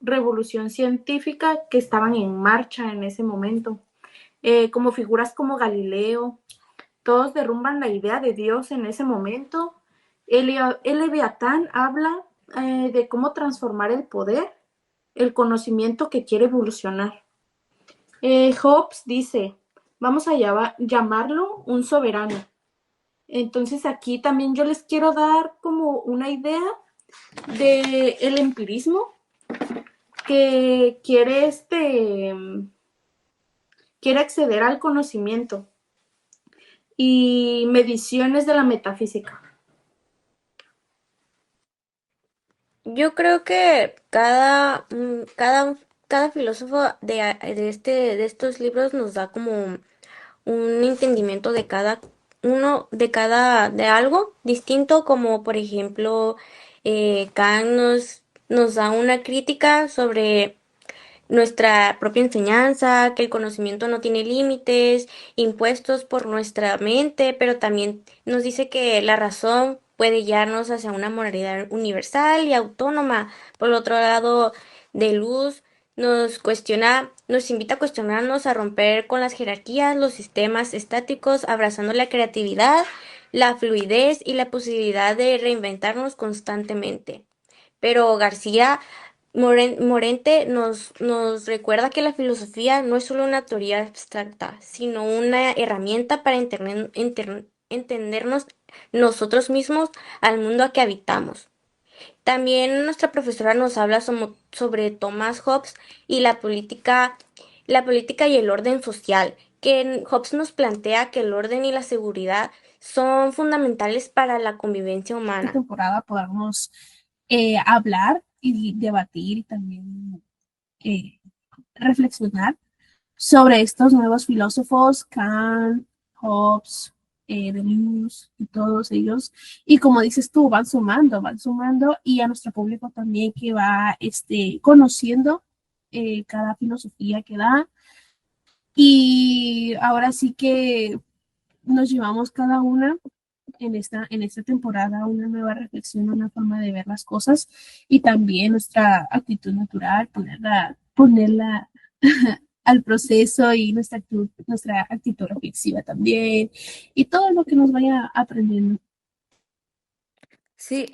revolución científica que estaban en marcha en ese momento. Como figuras como Galileo, todos derrumban la idea de Dios en ese momento. El Leviatán habla de cómo transformar el poder, el conocimiento que quiere evolucionar. Hobbes dice, vamos a llamarlo un soberano. Entonces aquí también yo les quiero dar como una idea de el empirismo que quiere acceder al conocimiento y mediciones de la metafísica. Yo creo que cada filósofo de estos libros nos da como un entendimiento de cada uno, de algo distinto, como por ejemplo, Kant nos da una crítica sobre nuestra propia enseñanza, que el conocimiento no tiene límites impuestos por nuestra mente, pero también nos dice que la razón puede guiarnos hacia una moralidad universal y autónoma. Por otro lado, de luz nos invita a cuestionarnos, a romper con las jerarquías, los sistemas estáticos, abrazando la creatividad, la fluidez y la posibilidad de reinventarnos constantemente. Pero García Morente nos recuerda que la filosofía no es solo una teoría abstracta, sino una herramienta para entendernos nosotros mismos al mundo a que habitamos. También nuestra profesora nos habla sobre Thomas Hobbes y la política y el orden social, que Hobbes nos plantea que el orden y la seguridad son fundamentales para la convivencia Esta humana. temporada podamos hablar y debatir y también eh, reflexionar sobre estos nuevos filósofos, Kant, Hobbes, Deleuze y todos ellos. Y como dices tú, van sumando y a nuestro público también que va conociendo cada filosofía que da. Y ahora sí que nos llevamos cada una en esta temporada una nueva reflexión, una forma de ver las cosas y también nuestra actitud natural, ponerla al proceso y nuestra actitud reflexiva también y todo lo que nos vaya aprendiendo. Sí,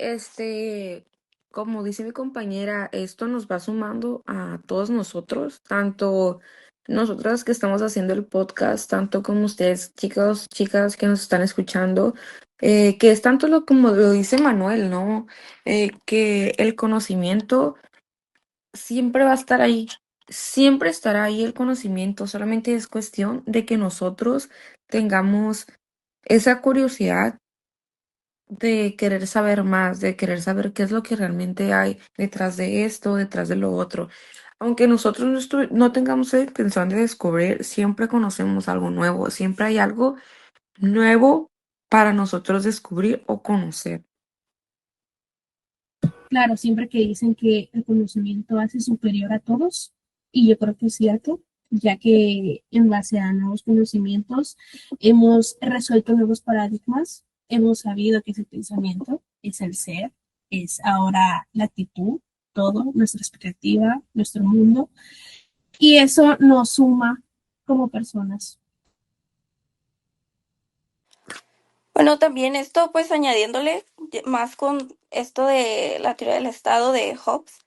como dice mi compañera, esto nos va sumando a todos nosotros, tanto nosotras que estamos haciendo el podcast, tanto como ustedes, chicos, chicas que nos están escuchando, que es tanto como lo dice Manuel, ¿no? Que el conocimiento siempre va a estar ahí, siempre estará ahí el conocimiento, solamente es cuestión de que nosotros tengamos esa curiosidad de querer saber más, de querer saber qué es lo que realmente hay detrás de esto, detrás de lo otro. Aunque nosotros no tengamos la intención de descubrir, siempre conocemos algo nuevo, siempre hay algo nuevo para nosotros descubrir o conocer. Claro, siempre que dicen que el conocimiento hace superior a todos, y yo creo que es cierto, ya que en base a nuevos conocimientos hemos resuelto nuevos paradigmas, hemos sabido que es el pensamiento, es el ser, es ahora la actitud, todo, nuestra expectativa, nuestro mundo, y eso nos suma como personas. Bueno, también esto, pues añadiéndole más con esto de la teoría del Estado de Hobbes,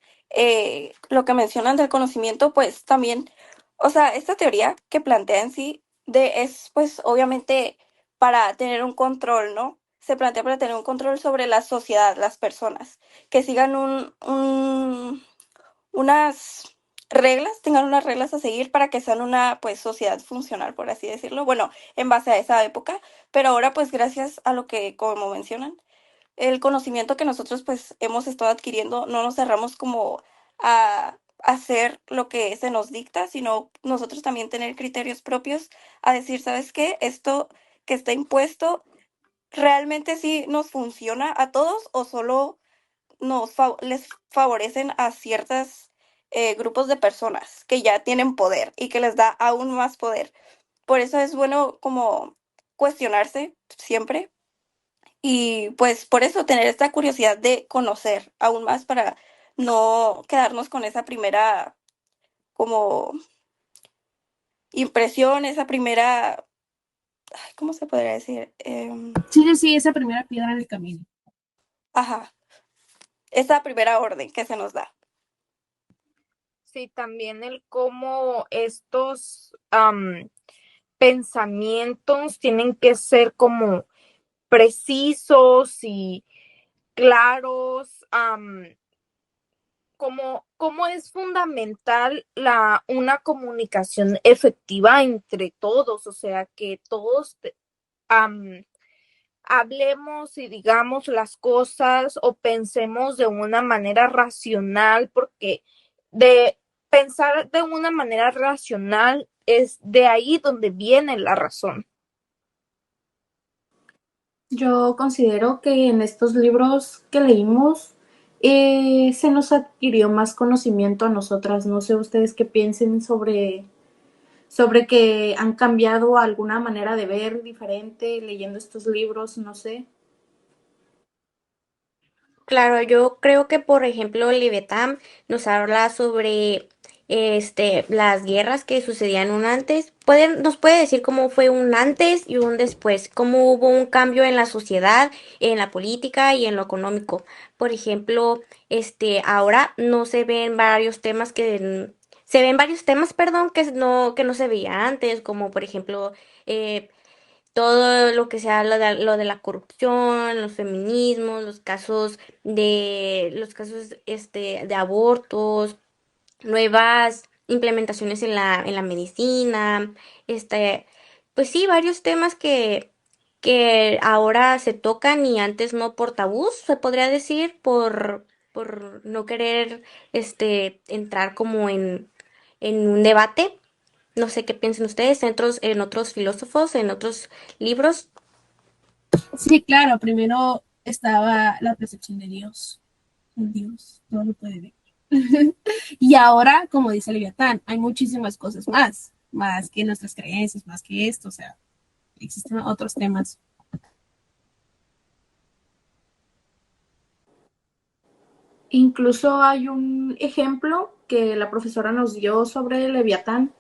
lo que mencionan del conocimiento, pues también, o sea, esta teoría que plantea en sí es, pues obviamente para tener un control, ¿no? Se plantea para tener un control sobre la sociedad, las personas, que sigan unas tengan unas reglas a seguir para que sean una pues sociedad funcional, por así decirlo. Bueno, en base a esa época, pero ahora pues gracias a lo que como mencionan, el conocimiento que nosotros pues hemos estado adquiriendo, no nos cerramos como a hacer lo que se nos dicta, sino nosotros también tener criterios propios a decir, ¿sabes qué? Esto que está impuesto realmente sí nos funciona a todos o solo les favorecen a ciertos grupos de personas que ya tienen poder y que les da aún más poder. Por eso es bueno como cuestionarse siempre y pues por eso tener esta curiosidad de conocer aún más para no quedarnos con esa primera como impresión, esa primera, ay, ¿cómo se podría decir? Sí, sí, esa primera piedra en el camino. Ajá, esa primera orden que se nos da. Sí, también el cómo estos pensamientos tienen que ser como precisos y claros, como es fundamental una comunicación efectiva entre todos, o sea, que todos hablemos y digamos las cosas o pensemos de una manera racional, porque de pensar de una manera racional es de ahí donde viene la razón. Yo considero que en estos libros que leímos se nos adquirió más conocimiento a nosotras. No sé ustedes qué piensen sobre que han cambiado alguna manera de ver diferente leyendo estos libros, no sé. Claro, yo creo que, por ejemplo, Leviatán nos habla sobre las guerras que sucedían un antes. Nos puede decir cómo fue un antes y un después, cómo hubo un cambio en la sociedad, en la política y en lo económico. Por ejemplo, ahora no se ven varios temas se ven varios temas, perdón, que no se veía antes, como por ejemplo, eh, todo lo que sea lo de la corrupción, los feminismos, los casos de abortos, nuevas implementaciones en la medicina, este, pues sí, varios temas que ahora se tocan y antes no por tabús, se podría decir, por no querer entrar como en un debate. No sé qué piensan ustedes, en otros filósofos, en otros libros. Sí, claro, primero estaba la percepción de Dios. En Dios, todo lo puede ver. Y ahora, como dice Leviatán, hay muchísimas cosas más que nuestras creencias, más que esto, o sea, existen otros temas. Incluso hay un ejemplo que la profesora nos dio sobre Leviatán,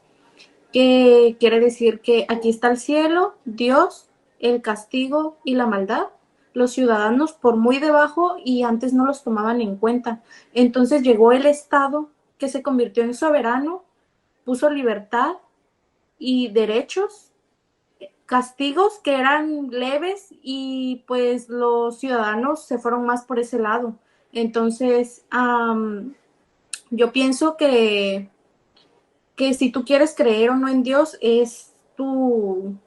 que quiere decir que aquí está el cielo, Dios, el castigo y la maldad. Los ciudadanos por muy debajo y antes no los tomaban en cuenta. Entonces llegó el Estado que se convirtió en soberano, puso libertad y derechos, castigos que eran leves y pues los ciudadanos se fueron más por ese lado. Entonces, yo pienso que si tú quieres creer o no en Dios es tu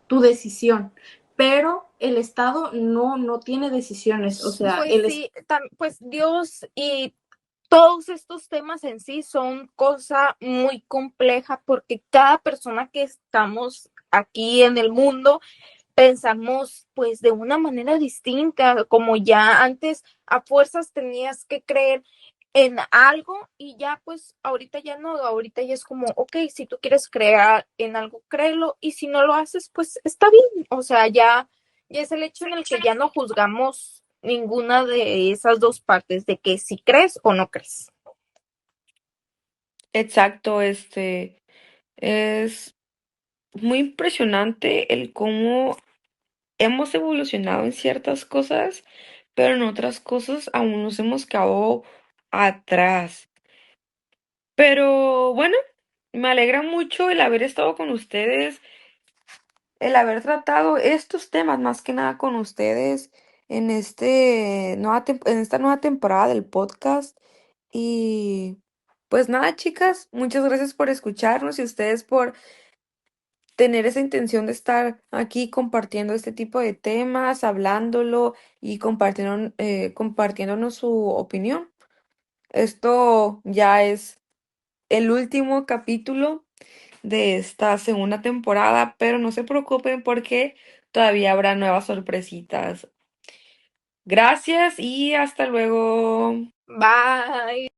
decisión, pero el Estado no tiene decisiones, o sea, Pues sí, pues Dios y todos estos temas en sí son cosa muy compleja porque cada persona que estamos aquí en el mundo pensamos pues de una manera distinta, como ya antes a fuerzas tenías que creer en algo y ya pues ahorita ya no, ahorita ya es como, ok, si tú quieres crear en algo, créelo y si no lo haces, pues está bien, o sea, ya es el hecho en el que ya no juzgamos ninguna de esas dos partes, de que si crees o no crees. Exacto, es muy impresionante el cómo hemos evolucionado en ciertas cosas, pero en otras cosas aún nos hemos quedado atrás. Pero bueno, me alegra mucho el haber estado con ustedes, el haber tratado estos temas más que nada con ustedes en en esta nueva temporada del podcast. Y pues nada, chicas, muchas gracias por escucharnos y ustedes por tener esa intención de estar aquí compartiendo este tipo de temas, hablándolo y compartiéndonos su opinión. Esto ya es el último capítulo de esta segunda temporada, pero no se preocupen porque todavía habrá nuevas sorpresitas. Gracias y hasta luego. Bye.